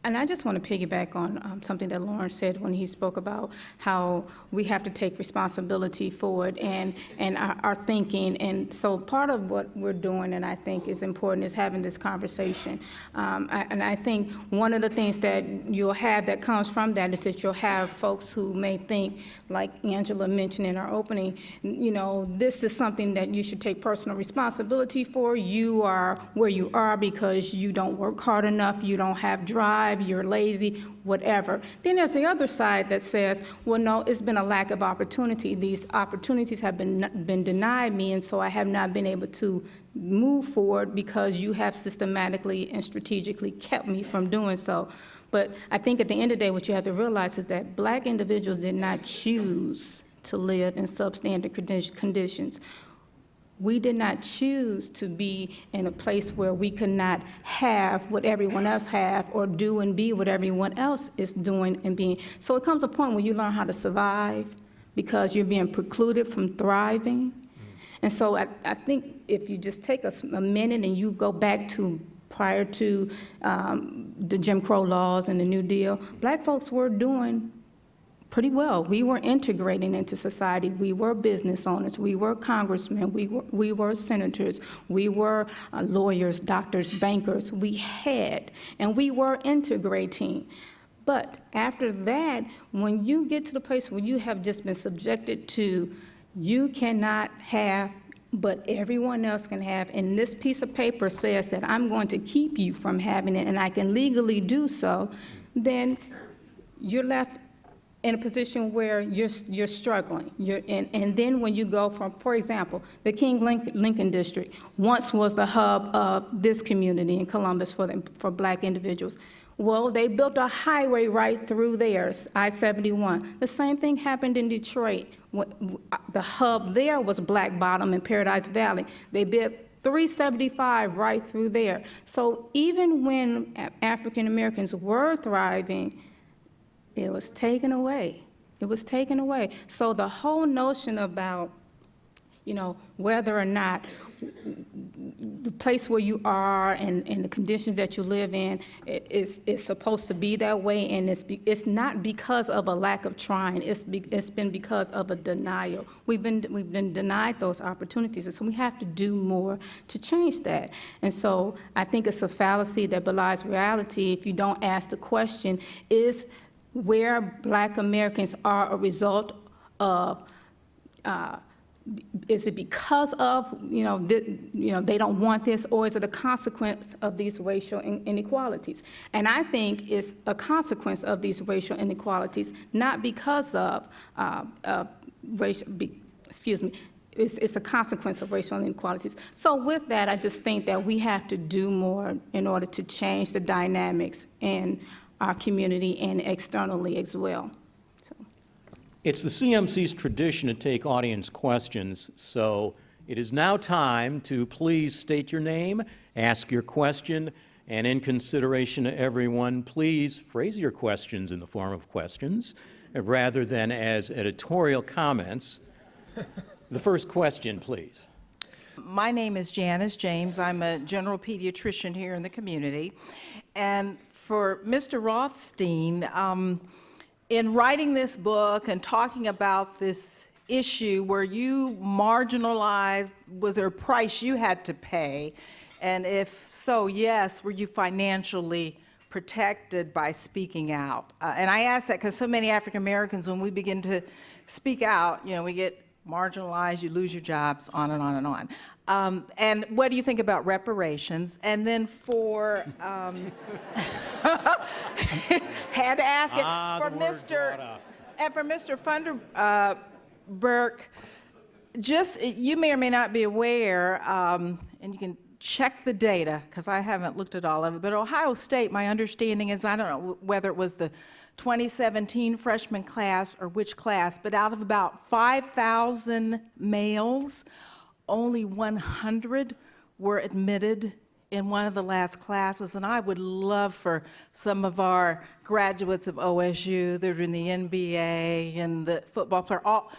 and I just want to piggyback on something that Lawrence said when he spoke about how we have to take responsibility for it and our thinking. And so part of what we're doing, and I think is important, is having this conversation. And I think one of the things that you'll have that comes from that is that you'll have folks who may think, like Angela mentioned in our opening, you know, this is something that you should take personal responsibility for. You are where you are because you don't work hard enough, you don't have drive, you're lazy, whatever. Then there's the other side that says, well, no, it's been a lack of opportunity. These opportunities have been denied me, and so I have not been able to move forward because you have systematically and strategically kept me from doing so. But I think at the end of the day, what you have to realize is that Black individuals did not choose to live in substandard conditions. We did not choose to be in a place where we could not have what everyone else have or do and be what everyone else is doing and being. So it comes a point when you learn how to survive because you're being precluded from thriving. And so I think if you just take a minute and you go back to prior to the Jim Crow laws and the New Deal, Black folks were doing pretty well. We were integrating into society. We were business owners. We were congressmen. We were senators. We were lawyers, doctors, bankers. We had, and we were integrating. But after that, when you get to the place where you have just been subjected to, you cannot have, but everyone else can have, and this piece of paper says that I'm going to keep you from having it, and I can legally do so, then you're left in a position where you're struggling. And then when you go from, for example, the King Lincoln District once was the hub of this community in Columbus for Black individuals. Well, they built a highway right through there, I-71. The same thing happened in Detroit. The hub there was Black Bottom and Paradise Valley. They built 375 right through there. So even when African Americans were thriving, it was taken away. It was taken away. So the whole notion about, you know, whether or not the place where you are and the conditions that you live in is supposed to be that way, and it's not because of a lack of trying. It's been because of a denial. We've been denied those opportunities, and so we have to do more to change that. And so I think it's a fallacy that belies reality if you don't ask the question: is where Black Americans are a result of, is it because of, they don't want this, or is it a consequence of these racial inequalities? And I think it's a consequence of these racial inequalities, not because of it's a consequence of racial inequalities. So with that, I just think that we have to do more in order to change the dynamics in our community and externally as well. It's the CMC's tradition to take audience questions, so it is now time to please state your name, ask your question, and in consideration of everyone, please phrase your questions in the form of questions rather than as editorial comments. The first question, please. My name is Janice James. I'm a general pediatrician here in the community. And for Mr. Rothstein, in writing this book and talking about this issue where you marginalized, was there a price you had to pay? And if so, yes, were you financially protected by speaking out? And I ask that because so many African Americans, when we begin to speak out, we get marginalized, you lose your jobs, on and on and on. And what do you think about reparations? And then for, had to ask it, for Mr. Funderburke, just, you may or may not be aware, and you can check the data, because I haven't looked at all of it, but Ohio State, my understanding is, I don't know whether it was the 2017 freshman class or which class, but out of about 5,000 males, only 100 were admitted in one of the last classes. And I would love for some of our graduates of OSU that are in the NBA and the football player, all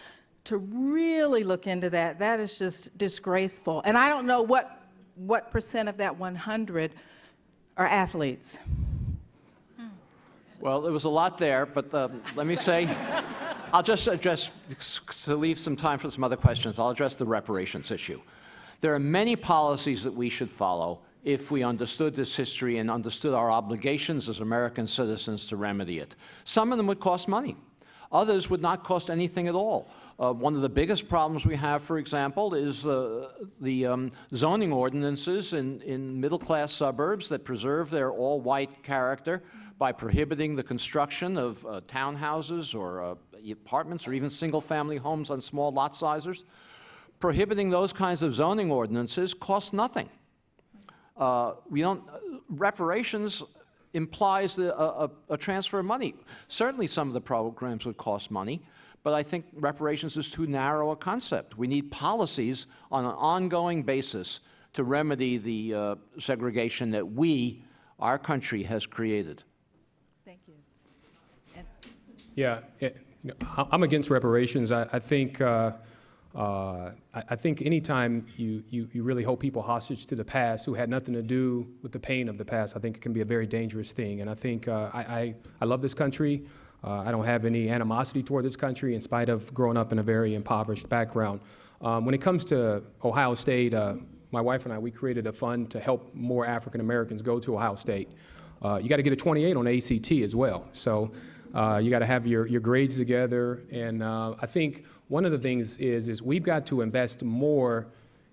to really look into that. That is just disgraceful. And I don't know what percent of that 100 are athletes. Well, there was a lot there, but let me say, I'll just address, to leave some time for some other questions, I'll address the reparations issue. There are many policies that we should follow if we understood this history and understood our obligations as American citizens to remedy it. Some of them would cost money. Others would not cost anything at all. One of the biggest problems we have, for example, is the zoning ordinances in middle-class suburbs that preserve their all-white character by prohibiting the construction of townhouses or apartments or even single-family homes on small lot sizes. Prohibiting those kinds of zoning ordinances costs nothing. Reparations implies a transfer of money. Certainly some of the programs would cost money, but I think reparations is too narrow a concept. We need policies on an ongoing basis to remedy the segregation that our country has created. Thank you. Yeah, I'm against reparations. I think anytime you really hold people hostage to the past who had nothing to do with the pain of the past, I think it can be a very dangerous thing. And I think I love this country. I don't have any animosity toward this country in spite of growing up in a very impoverished background. When it comes to Ohio State, my wife and I, we created a fund to help more African Americans go to Ohio State. You got to get a 28 on ACT as well. So you got to have your grades together. And I think one of the things is we've got to invest more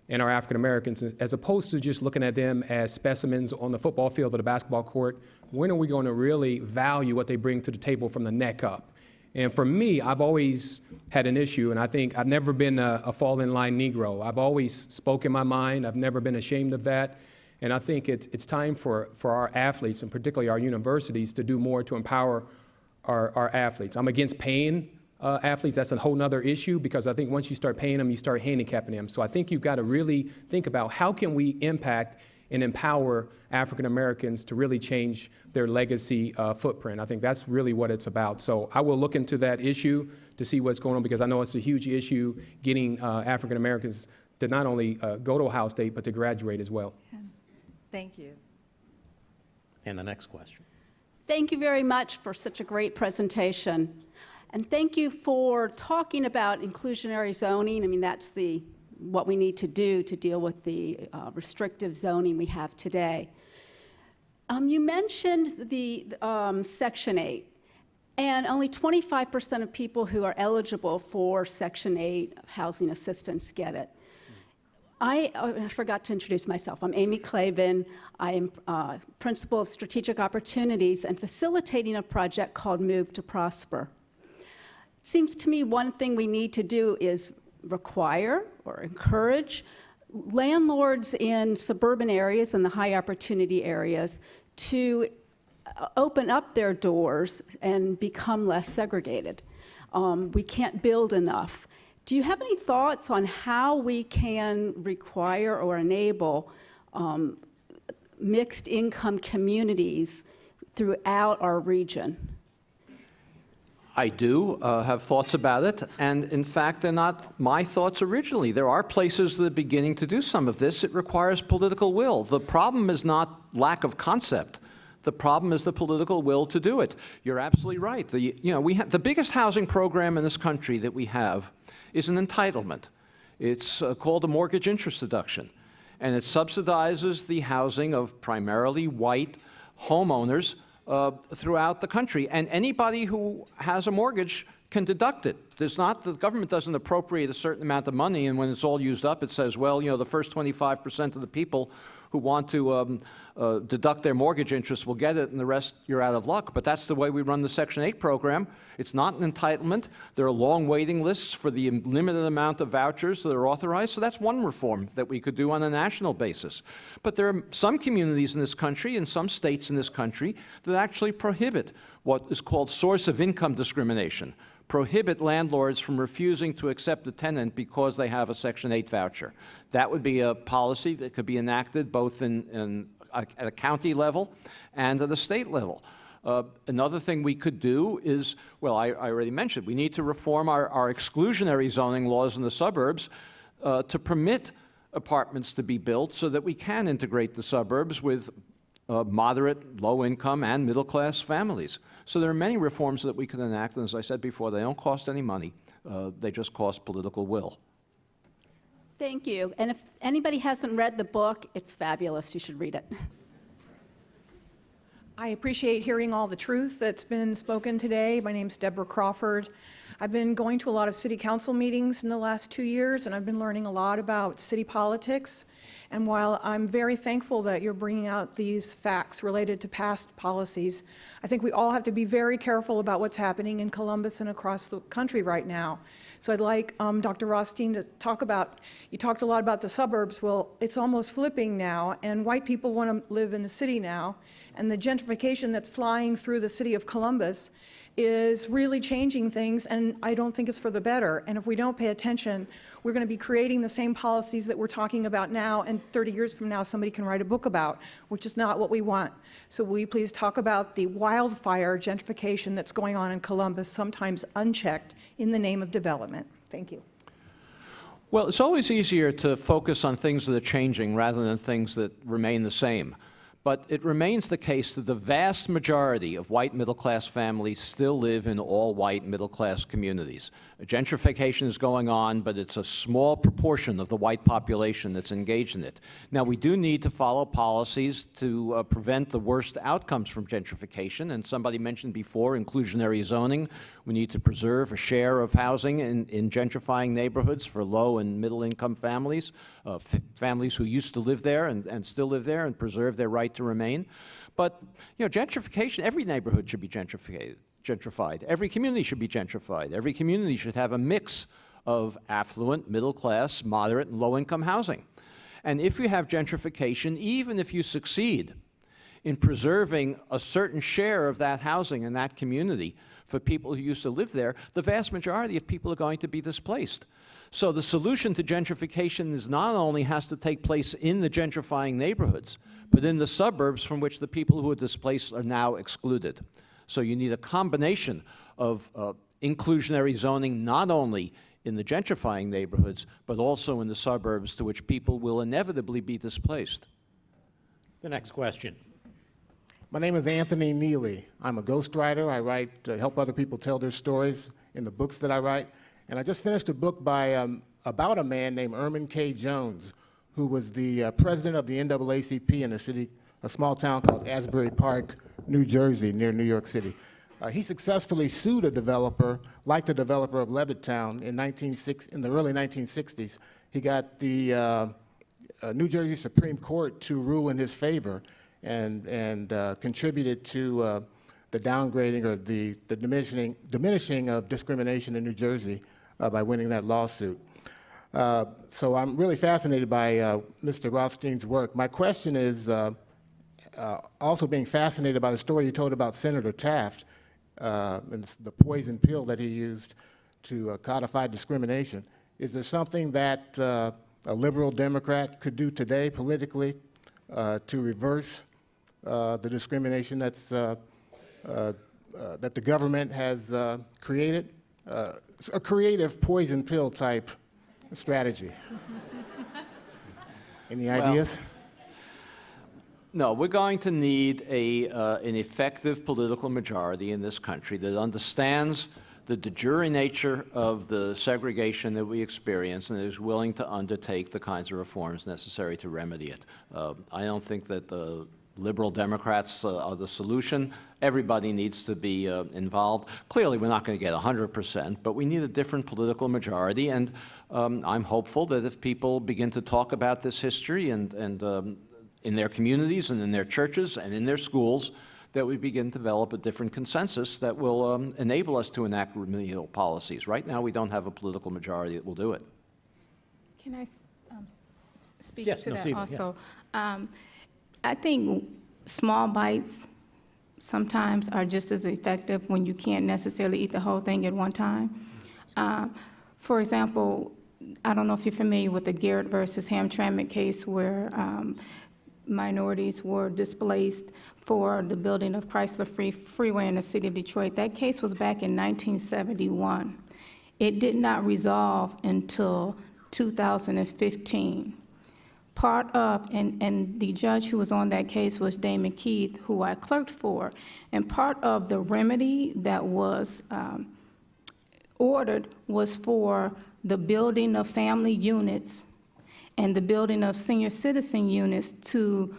in our African Americans as opposed to just looking at them as specimens on the football field or the basketball court. When are we going to really value what they bring to the table from the neck up? And for me, I've always had an issue, and I think I've never been a fall-in-line Negro. I've always spoken my mind. I've never been ashamed of that. And I think it's time for our athletes, and particularly our universities, to do more to empower our athletes. I'm against paying athletes. That's a whole nother issue, because I think once you start paying them, you start handicapping them. So I think you've got to really think about how can we impact and empower African Americans to really change their legacy footprint. I think that's really what it's about. So I will look into that issue to see what's going on, because I know it's a huge issue getting African Americans to not only go to Ohio State, but to graduate as well. Yes. Thank you. And the next question. Thank you very much for such a great presentation. And thank you for talking about inclusionary zoning. I mean, that's what we need to do to deal with the restrictive zoning we have today. You mentioned the Section 8, and only 25% of people who are eligible for Section 8 housing assistance get it. I forgot to introduce myself. I'm Amy Claben. I am Principal of Strategic Opportunities and facilitating a project called Move to Prosper. Seems to me one thing we need to do is require or encourage landlords in suburban areas and the high opportunity areas to open up their doors and become less segregated. We can't build enough. Do you have any thoughts on how we can require or enable mixed income communities throughout our region? I do have thoughts about it, and in fact, they're not my thoughts originally. There are places that are beginning to do some of this. It requires political will. The problem is not lack of concept. The problem is the political will to do it. You're absolutely right. We have the biggest housing program in this country that we have is an entitlement. It's called a mortgage interest deduction, and it subsidizes the housing of primarily white homeowners throughout the country, and anybody who has a mortgage can deduct it. The government doesn't appropriate a certain amount of money, and when it's all used up, it says, well, the first 25% of the people who want to deduct their mortgage interest will get it, and the rest, you're out of luck. But that's the way we run the Section 8 program. It's not an entitlement. There are long waiting lists for the limited amount of vouchers that are authorized, so that's one reform that we could do on a national basis. But there are some communities in this country and some states in this country that actually prohibit what is called source of income discrimination, prohibit landlords from refusing to accept a tenant because they have a Section 8 voucher. That would be a policy that could be enacted both at a county level and at a state level. Another thing we could do is, well, I already mentioned, we need to reform our exclusionary zoning laws in the suburbs to permit apartments to be built so that we can integrate the suburbs with moderate, low-income, and middle-class families. So there are many reforms that we can enact, and as I said before, they don't cost any money. They just cost political will. Thank you. And if anybody hasn't read the book, it's fabulous. You should read it. I appreciate hearing all the truth that's been spoken today. My name's Deborah Crawford. I've been going to a lot of city council meetings in the last 2 years, and I've been learning a lot about city politics. And while I'm very thankful that you're bringing out these facts related to past policies, I think we all have to be very careful about what's happening in Columbus and across the country right now. So I'd like Dr. Rothstein to talk about, you talked a lot about the suburbs. Well, it's almost flipping now, and white people want to live in the city now, and the gentrification that's flying through the city of Columbus is really changing things, and I don't think it's for the better. And if we don't pay attention, we're going to be creating the same policies that we're talking about now, and 30 years from now somebody can write a book about, which is not what we want. So will you please talk about the wildfire gentrification that's going on in Columbus, sometimes unchecked, in the name of development? Thank you. Well, it's always easier to focus on things that are changing rather than things that remain the same. But it remains the case that the vast majority of white middle-class families still live in all-white middle-class communities. Gentrification is going on, but it's a small proportion of the white population that's engaged in it. Now, we do need to follow policies to prevent the worst outcomes from gentrification, and somebody mentioned before inclusionary zoning. We need to preserve a share of housing in gentrifying neighborhoods for low and middle-income families, families who used to live there and still live there, and preserve their right to remain. But, gentrification, every neighborhood should be gentrified. Every community should be gentrified. Every community should have a mix of affluent, middle-class, moderate, and low-income housing. And if you have gentrification, even if you succeed in preserving a certain share of that housing in that community for people who used to live there, the vast majority of people are going to be displaced. So the solution to gentrification is not only has to take place in the gentrifying neighborhoods, but in the suburbs from which the people who are displaced are now excluded. So you need a combination of inclusionary zoning, not only in the gentrifying neighborhoods, but also in the suburbs to which people will inevitably be displaced. The next question. My name is Anthony Neely. I'm a ghostwriter. I write to help other people tell their stories in the books that I write. And I just finished a book by about a man named Erman K. Jones, who was the president of the NAACP in a small town called Asbury Park, New Jersey, near New York City. He successfully sued a developer, like the developer of Levittown, in the early 1960s. He got the New Jersey Supreme Court to rule in his favor and contributed to the downgrading or the diminishing of discrimination in New Jersey by winning that lawsuit. So I'm really fascinated by Mr. Rothstein's work. My question is, also being fascinated by the story you told about Senator Taft and the poison pill that he used to codify discrimination. Is there something that a liberal Democrat could do today politically to reverse the discrimination that's, that the government has created? A creative poison pill type strategy. Any ideas? No, we're going to need an effective political majority in this country that understands the de jure nature of the segregation that we experience and is willing to undertake the kinds of reforms necessary to remedy it. I don't think that the liberal Democrats are the solution. Everybody needs to be involved. Clearly, we're not going to get 100%, but we need a different political majority, and I'm hopeful that if people begin to talk about this history and in their communities and in their churches and in their schools, that we begin to develop a different consensus that will enable us to enact remedial policies. Right now, we don't have a political majority that will do it. Can I speak Yes, to that Noceeba, also? I think small bites sometimes are just as effective when you can't necessarily eat the whole thing at one time. For example, I don't know if you're familiar with the Garrett versus Hamtramck case where minorities were displaced for the building of Chrysler Freeway in the city of Detroit. That case was back in 1971. It did not resolve until 2015. Part of, and the judge who was on that case was Damon Keith, who I clerked for, and part of the remedy that was ordered was for the building of family units and the building of senior citizen units to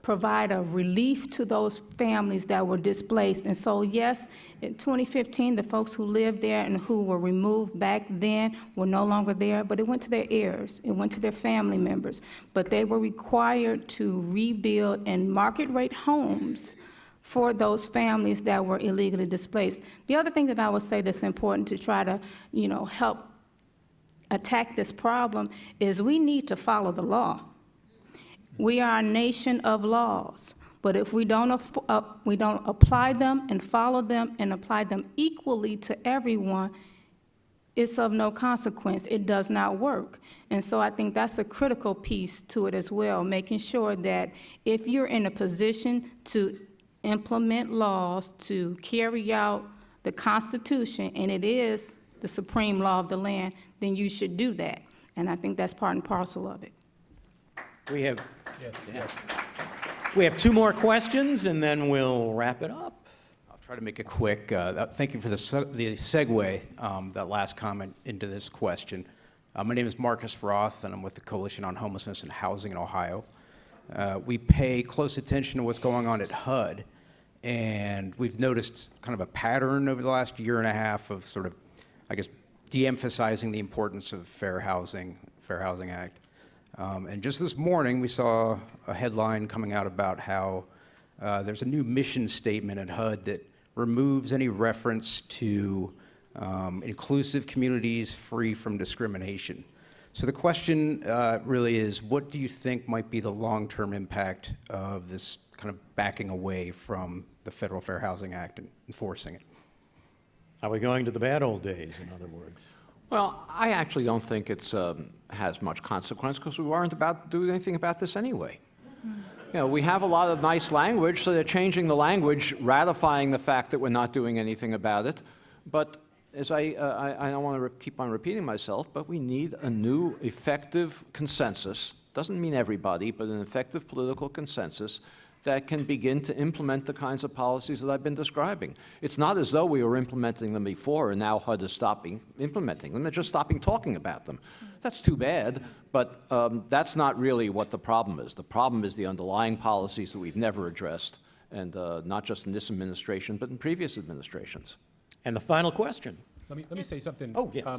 provide a relief to those families that were displaced. And so, yes, in 2015, the folks who lived there and who were removed back then were no longer there, but it went to their heirs, it went to their family members. But they were required to rebuild and market rate homes for those families that were illegally displaced. The other thing that I would say that's important to try to, help attack this problem is we need to follow the law. We are a nation of laws, but if we don't apply them and follow them and apply them equally to everyone, it's of no consequence. It does not work. And so I think that's a critical piece to it as well, making sure that if you're in a position to implement laws, to carry out the Constitution, and it is the supreme law of the land, then you should do that. And I think that's part and parcel of it. We have, yes. We have two more questions, and then we'll wrap it up. I'll try to make it quick. Thank you for the segue, that last comment into this question. My name is Marcus Roth, and I'm with the Coalition on Homelessness and Housing in Ohio. We pay close attention to what's going on at HUD, and we've noticed kind of a pattern over the last year and a half of sort of, I guess, de-emphasizing the importance of Fair Housing Act. And just this morning, we saw a headline coming out about how there's a new mission statement at HUD that removes any reference to inclusive communities free from discrimination. So the question really is, what do you think might be the long-term impact of this kind of backing away from the Federal Fair Housing Act and enforcing it? Are we going to the bad old days, in other words? Well, I actually don't think it has much consequence because we weren't about to do anything about this anyway. We have a lot of nice language, so they're changing the language, ratifying the fact that we're not doing anything about it. But as I don't want to keep on repeating myself, but we need a new effective consensus. Doesn't mean everybody, but an effective political consensus that can begin to implement the kinds of policies that I've been describing. It's not as though we were implementing them before and now HUD is stopping implementing them. They're just stopping talking about them. That's too bad, but that's not really what the problem is. The problem is the underlying policies that we've never addressed, and not just in this administration, but in previous administrations. And the final question. Let me say something. Oh, yeah.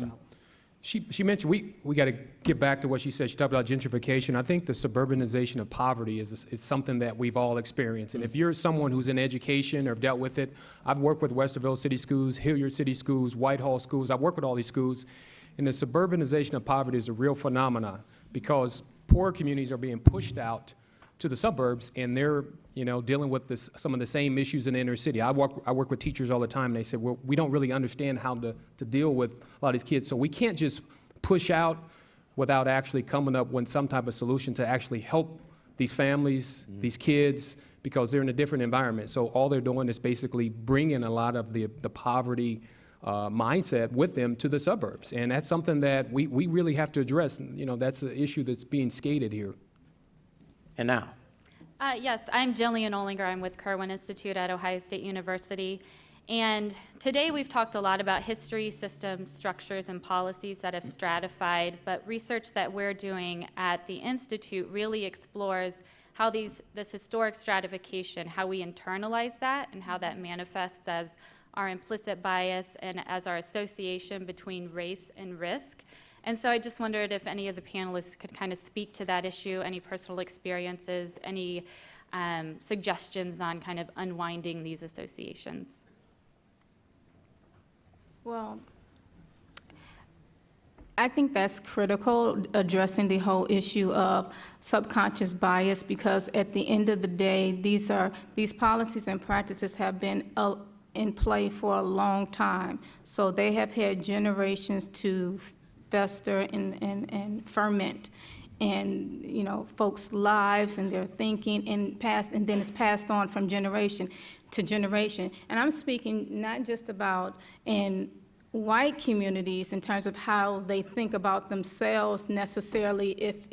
She mentioned, we got to get back to what she said. She talked about gentrification. I think the suburbanization of poverty is something that we've all experienced. And if you're someone who's in education or dealt with it, I've worked with Westerville City Schools, Hilliard City Schools, Whitehall Schools. I've worked with all these schools. And the suburbanization of poverty is a real phenomenon because poor communities are being pushed out to the suburbs, and they're dealing with some of the same issues in the inner city. I work with teachers all the time, and they said, well, we don't really understand how to deal with a lot of these kids, so we can't just push out without actually coming up with some type of solution to actually help these families, these kids, because they're in a different environment. So all they're doing is basically bringing a lot of the poverty mindset with them to the suburbs, and that's something that we really have to address. That's the issue that's being skated here. And now, Yes, I'm Jillian Olinger. I'm with Kirwan Institute at Ohio State University. And today we've talked a lot about history, systems, structures, and policies that have stratified, but research that we're doing at the Institute really explores how this historic stratification, how we internalize that and how that manifests as our implicit bias and as our association between race and risk. And so I just wondered if any of the panelists could kind of speak to that issue, any personal experiences, any suggestions on kind of unwinding these associations. Well, I think that's critical, addressing the whole issue of subconscious bias, because at the end of the day, these policies and practices have been in play for a long time. So they have had generations to fester and ferment in folks' lives and their thinking, and then it's passed on from generation to generation. And I'm speaking not just about in white communities in terms of how they think about themselves necessarily, if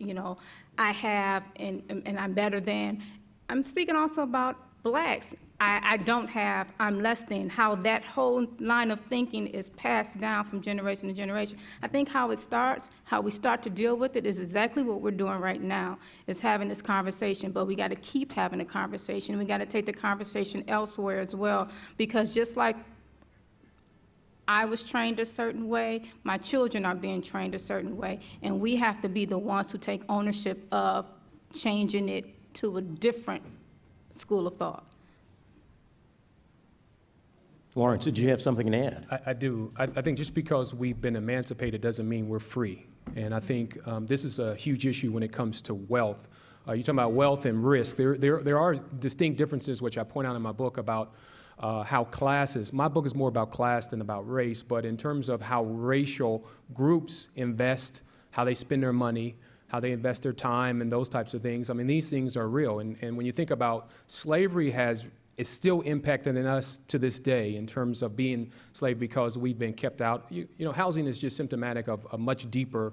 I have and I'm better than. I'm speaking also about blacks. I don't have, I'm less than, how that whole line of thinking is passed down from generation to generation. I think how it starts, how we start to deal with it, is exactly what we're doing right now, is having this conversation. But we got to keep having a conversation. We got to take the conversation elsewhere as well, because just like I was trained a certain way, my children are being trained a certain way, and we have to be the ones who take ownership of changing it to a different school of thought. Lawrence, did you have something to add? I do. I think just because we've been emancipated doesn't mean we're free. And I think this is a huge issue when it comes to wealth. You're talking about wealth and risk. There are distinct differences, which I point out in my book, about how classes, my book is more about class than about race, but in terms of how racial groups invest, how they spend their money, how they invest their time, and those types of things. I mean, these things are real. And when you think about slavery, is still impacting us to this day in terms of being slave, because we've been kept out. Housing is just symptomatic of a much deeper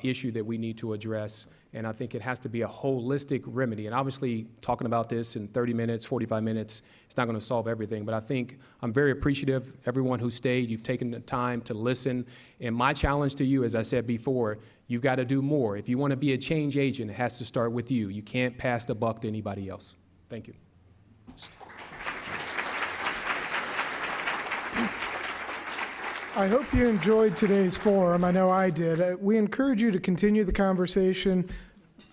issue that we need to address, and I think it has to be a holistic remedy. And obviously, talking about this in 30 minutes, 45 minutes, it's not going to solve everything, but I think I'm very appreciative, everyone who stayed. You've taken the time to listen, and my challenge to you, as I said before, you've got to do more. If you want to be a change agent, it has to start with you. You can't pass the buck to anybody else. Thank you. I hope you enjoyed today's forum. I know I did. We encourage you to continue the conversation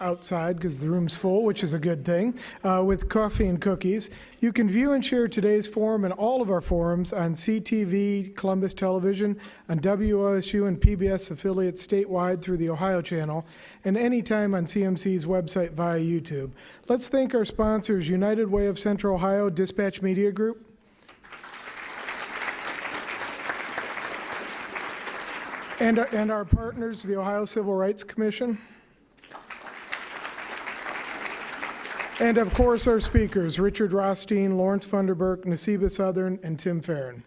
outside, because the room's full, which is a good thing, with coffee and cookies. You can view and share today's forum and all of our forums on CTV, Columbus Television, on WOSU and PBS affiliates statewide through the Ohio Channel, and anytime on CMC's website via YouTube. Let's thank our sponsors, United Way of Central Ohio, Dispatch Media Group, and our partners, the Ohio Civil Rights Commission. And of course, our speakers, Richard Rothstein, Lawrence Funderburke, Noceeba Southern, and Tim Feran.